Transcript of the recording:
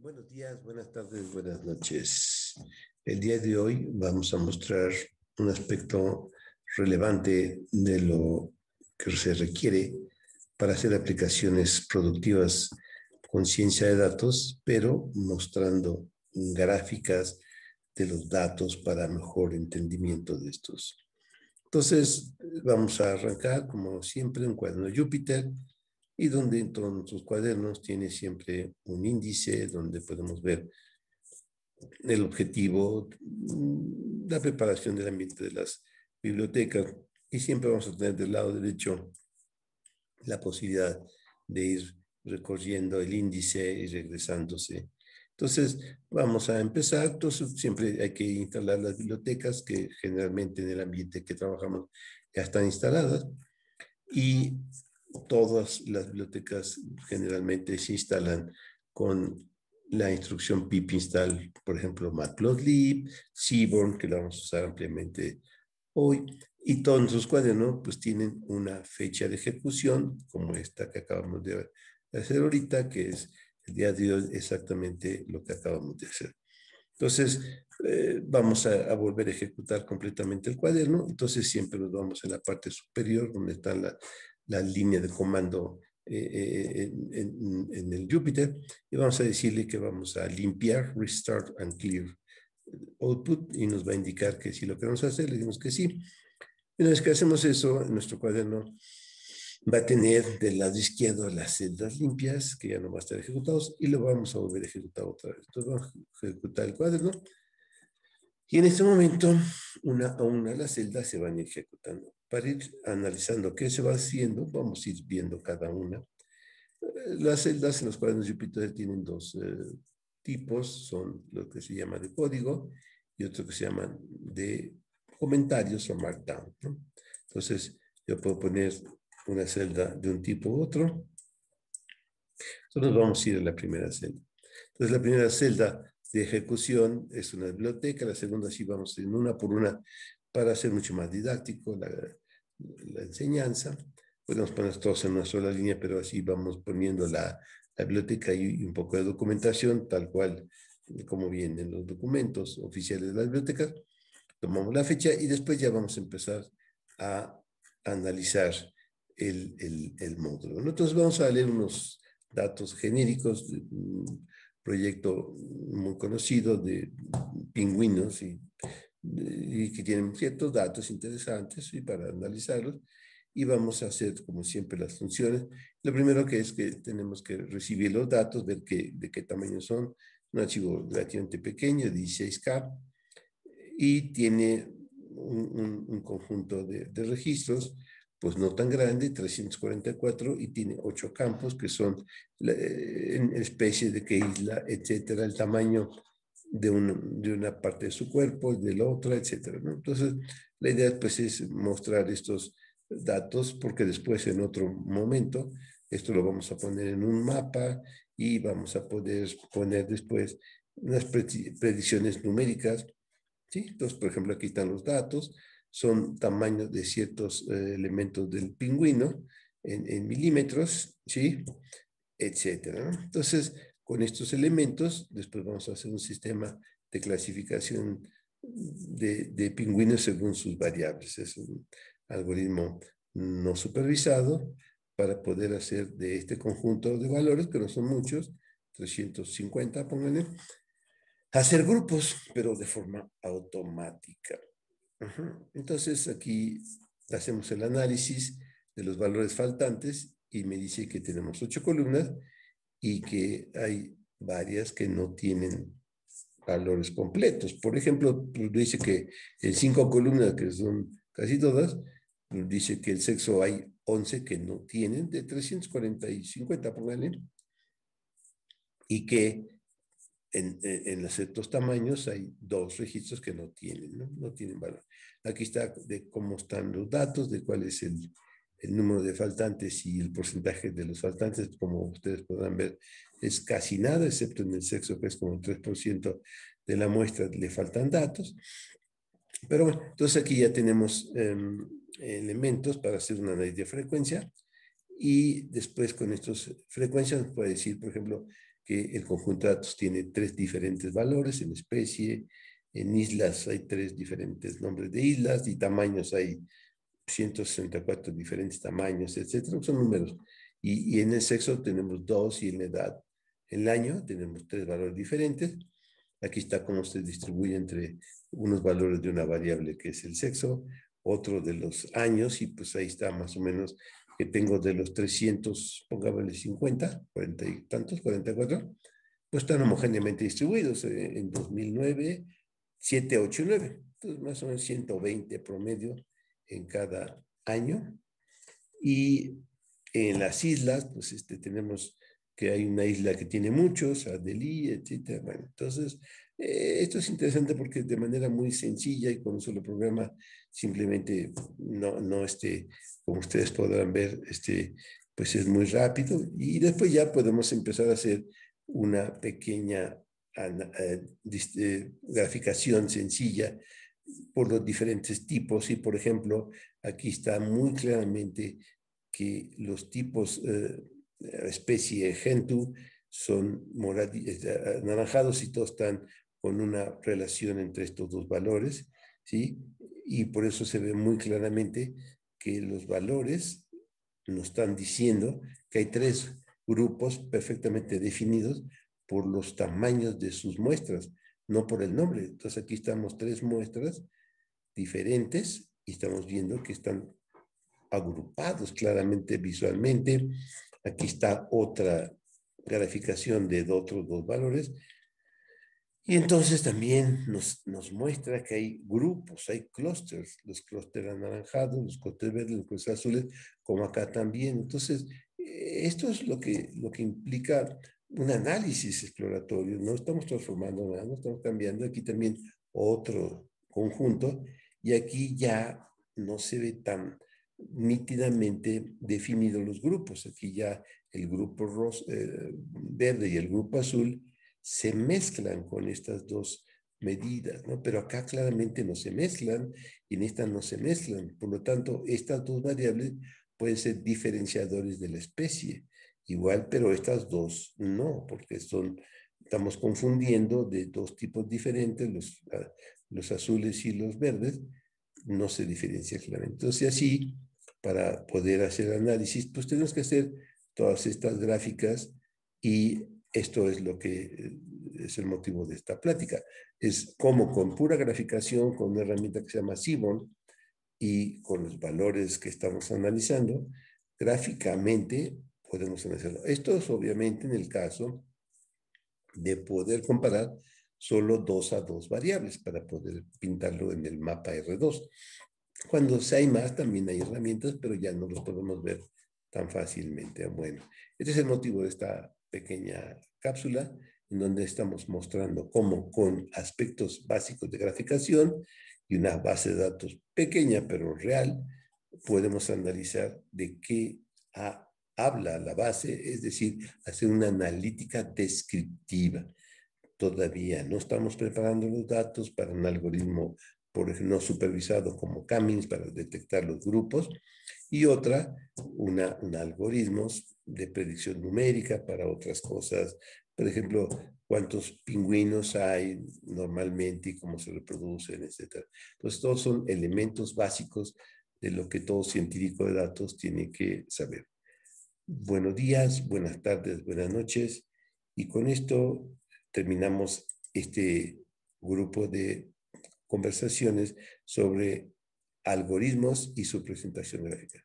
Buenos días, buenas tardes, buenas noches. El día de hoy vamos a mostrar un aspecto relevante de lo que se requiere para hacer aplicaciones productivas con ciencia de datos, pero mostrando gráficas de los datos para mejor entendimiento de estos. Entonces, vamos a arrancar, como siempre, un cuaderno Júpiter, y donde en todos nuestros cuadernos tiene siempre un índice donde podemos ver el objetivo, la preparación del ambiente de las bibliotecas, y siempre vamos a tener del lado derecho la posibilidad de ir recorriendo el índice y regresándose. Entonces, vamos a empezar. Entonces, siempre hay que instalar las bibliotecas que generalmente en el ambiente que trabajamos ya están instaladas, y todas las bibliotecas generalmente se instalan con la instrucción pip install, por ejemplo, matplotlib, Seaborn, que la vamos a usar ampliamente hoy, y todos nuestros cuadernos pues tienen una fecha de ejecución, como esta que acabamos de hacer ahorita, que es el día de hoy exactamente lo que acabamos de hacer. Entonces, vamos a volver a ejecutar completamente el cuaderno. Entonces, siempre nos vamos en la parte superior, donde está la línea de comando en el Jupyter, y vamos a decirle que vamos a limpiar, restart and clear output, y nos va a indicar que si lo queremos hacer, le decimos que sí. Y una vez que hacemos eso, nuestro cuaderno va a tener del lado izquierdo las celdas limpias, que ya no van a estar ejecutados, y lo vamos a volver a ejecutar otra vez. Entonces vamos a ejecutar el cuaderno, y en este momento una a una las celdas se van ejecutando. Para ir analizando qué se va haciendo, vamos a ir viendo cada una. Las celdas en los cuadernos Jupyter tienen dos tipos, son lo que se llama de código y otro que se llama de comentarios o markdown, ¿no? Entonces, yo puedo poner una celda de un tipo u otro. Entonces, vamos a ir a la primera celda. Entonces, la primera celda de ejecución es una biblioteca, la segunda sí vamos en una por una para hacer mucho más didáctico la enseñanza. Podemos poner todos en una sola línea, pero así vamos poniendo la biblioteca y un poco de documentación, tal cual como vienen los documentos oficiales de la biblioteca. Tomamos la fecha y después ya vamos a empezar a analizar el módulo. Entonces vamos a leer unos datos genéricos de un proyecto muy conocido de pingüinos y que tienen ciertos datos interesantes y para analizarlos. Y vamos a hacer, como siempre, las funciones. Lo primero que es que tenemos que recibir los datos, ver de qué tamaño son. Un archivo relativamente pequeño, 16K, y tiene un conjunto de registros, pues no tan grande, 344, y tiene 8 campos que son en especie de qué isla, etcétera, el tamaño de una parte de su cuerpo, de la otra, etcétera, ¿no? Entonces, la idea pues es mostrar estos datos porque después en otro momento esto lo vamos a poner en un mapa y vamos a poder poner después unas predicciones numéricas. ¿Sí? Entonces, por ejemplo, aquí están los datos, son tamaños de ciertos elementos del pingüino en milímetros, ¿sí? Etcétera, ¿no? Entonces, con estos elementos, después vamos a hacer un sistema de clasificación de pingüinos según sus variables. Es un algoritmo no supervisado para poder hacer de este conjunto de valores, que no son muchos, 350, pónganle, hacer grupos, pero de forma automática. Entonces aquí hacemos el análisis de los valores faltantes y me dice que tenemos 8 columnas y que hay varias que no tienen valores completos. Por ejemplo, pues dice que en 5 columnas, que son casi todas, pues dice que el sexo hay 11 que no tienen, de 340 y 50, pónganle, y que en ciertos tamaños hay 2 registros que no tienen, no tienen valor. Aquí está de cómo están los datos, de cuál es el número de faltantes y el porcentaje de los faltantes. Como ustedes podrán ver, es casi nada, excepto en el sexo, que es como el 3% de la muestra le faltan datos. Pero bueno, entonces aquí ya tenemos elementos para hacer un análisis de frecuencia, y después con estas frecuencias nos puede decir, por ejemplo, que el conjunto de datos tiene 3 diferentes valores en especie, en islas hay 3 diferentes nombres de islas y tamaños hay 164 diferentes tamaños, etcétera, son números. Y en el sexo tenemos 2 y en la edad, en el año tenemos 3 valores diferentes. Aquí está cómo se distribuye entre unos valores de una variable que es el sexo, otro de los años, y pues ahí está más o menos que tengo de los 300, pongámosle 50, 40 y tantos, 44, pues están homogéneamente distribuidos en 2009, 7, 8 y 9. Entonces más o menos 120 promedio en cada año. Y en las islas, pues tenemos que hay una isla que tiene muchos, Adelie, etcétera. Bueno, entonces, esto es interesante porque de manera muy sencilla y con un solo programa, simplemente no como ustedes podrán ver, pues es muy rápido. Y después ya podemos empezar a hacer una pequeña graficación sencilla por los diferentes tipos. Y, por ejemplo, aquí está muy claramente que los tipos especie Gentoo son anaranjados y todos están con una relación entre estos dos valores, ¿sí? Y por eso se ve muy claramente que los valores nos están diciendo que hay 3 grupos perfectamente definidos por los tamaños de sus muestras, no por el nombre. Entonces aquí estamos 3 muestras diferentes y estamos viendo que están agrupados claramente visualmente. Aquí está otra graficación de otros 2 valores. Y entonces también nos muestra que hay grupos, hay clústeres, los clústeres anaranjados, los clústeres verdes, los clústeres azules, como acá también. Entonces, esto es lo que implica un análisis exploratorio. No estamos transformando nada, no estamos cambiando. Aquí también otro conjunto y aquí ya no se ve tan nítidamente definidos los grupos. Aquí ya el grupo verde y el grupo azul se mezclan con estas 2 medidas, ¿no? Pero acá claramente no se mezclan y en esta no se mezclan. Por lo tanto, estas 2 variables pueden ser diferenciadores de la especie. Igual, pero estas 2 no, porque estamos confundiendo de 2 tipos diferentes, los azules y los verdes, no se diferencia claramente. Entonces, así, para poder hacer análisis, pues tenemos que hacer todas estas gráficas y esto es lo que es el motivo de esta plática. Es cómo con pura graficación, con una herramienta que se llama Seaborn y con los valores que estamos analizando, gráficamente podemos analizarlo. Esto es obviamente en el caso de poder comparar solo 2 a 2 variables para poder pintarlo en el mapa R2. Cuando hay más, también hay herramientas, pero ya no los podemos ver tan fácilmente. Bueno, este es el motivo de esta pequeña cápsula en donde estamos mostrando cómo con aspectos básicos de graficación y una base de datos pequeña pero real, podemos analizar de qué habla la base, es decir, hacer una analítica descriptiva. Todavía no estamos preparando los datos para un algoritmo, por ejemplo, no supervisado como Cummings para detectar los grupos, y otra, un algoritmo de predicción numérica para otras cosas, por ejemplo, cuántos pingüinos hay normalmente y cómo se reproducen, etc. Entonces, todos son elementos básicos de lo que todo científico de datos tiene que saber. Buenos días, buenas tardes, buenas noches, y con esto terminamos este grupo de conversaciones sobre algoritmos y su presentación gráfica.